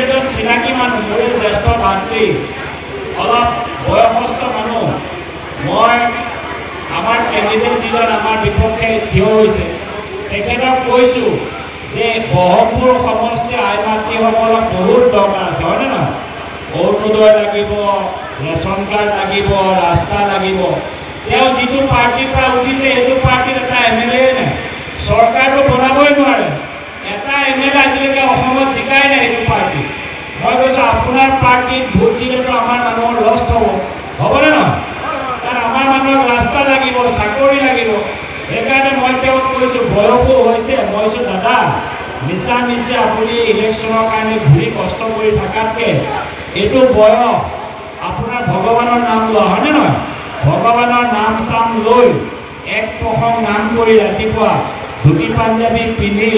এজন চিনাকি মানুহ, মোৰ জ্যেষ্ঠ ভাতৃ, অলপ বয়সস্থ মানুহ। মই আমাৰ কেণ্ডিডেট যিজন আমাৰ বিপক্ষে থিয় হৈছে তেখেতক কৈছোঁ যে ব্ৰহ্মপুৰ সমষ্টি আই মাতৃসকলক বহুত দৰকাৰ আছে, হয়নে নহয়? অৰুণোদয় লাগিব, ৰেচন কাৰ্ড লাগিব, ৰাস্তা লাগিব। তেওঁ যিটো পাৰ্টিৰ পৰা উঠিছে সেইটো পাৰ্টিত এটা MLA নাই, চৰকাৰটো বনাবই নোৱাৰে। এটা MLA আজিলৈকে অসমত জিকাই নাই সেইটো পাৰ্টি। মই কৈছোঁ আপোনাৰ পাৰ্টিত ভোট দিলেতো আমাৰ মানুহৰ লষ্ট হ'বনে নহয়? কাৰণ আমাৰ মানুহক ৰাস্তা লাগিব, চাকৰি লাগিব। সেইকাৰণে মই তেওঁক কৈছোঁ, বয়সো হৈছে, মই কৈছোঁ দাদা মিছা মিছে আপুনি ইলেকশ্যনৰ কাৰণে ঘূৰি কষ্ট কৰি থকাতকৈ এইটো বয়স আপোনাৰ ভগৱানৰ নাম লোৱা, হয়নে নহয়? ভগৱানৰ নাম চাম লৈ এক প্ৰসং নাম কৰি ৰাতিপুৱা ধুতি পাঞ্জাবী পিন্ধি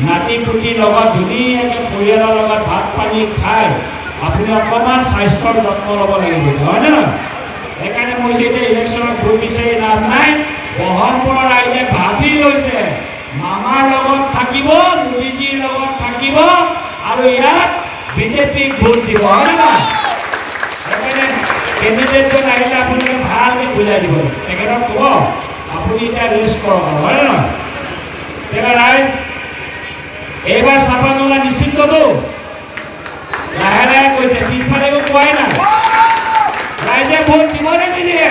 নাতি পুতিৰ লগত ধুনীয়াকৈ পৰিয়ালৰ লগত ভাত পানী খাই আপুনি অকণমান স্বাস্থ্যৰ যত্ন ল'ব লাগিব, হয়নে নহয়? সেইকাৰণে মই এতিয়া ইলেকশ্যনত ভোট বিচাৰি লাভ নাই। ব্ৰহ্মপুৰৰ ৰাইজে ভাবি লৈছে মামাৰ লগত থাকিব, মোদীজীৰ লগত থাকিব আৰু ইয়াত বিজেপিক ভোট দিব, হয়নে নহয়? সেইকাৰণে কেণ্ডিডেটজন আহিলে আপোনালোকে ভালকৈ বুজাই দিব। তেখেতক ক'ব আপুনি এতিয়া ৰেষ্ট কৰক, হয়নে নহয়? তেখেত ৰাইজ এইবাৰ চাপানলা নিশ্চিতটো লাহে লাহে কৈছে, পিছফালে একো কোৱাই নাই। ৰাইজে ভোট দিব নে নিদিয়ে?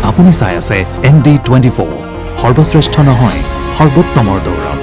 আপুনি চাই আছে ND24, সৰ্বশ্ৰেষ্ঠ নহয় সৰ্বোত্তমৰ দৌৰ।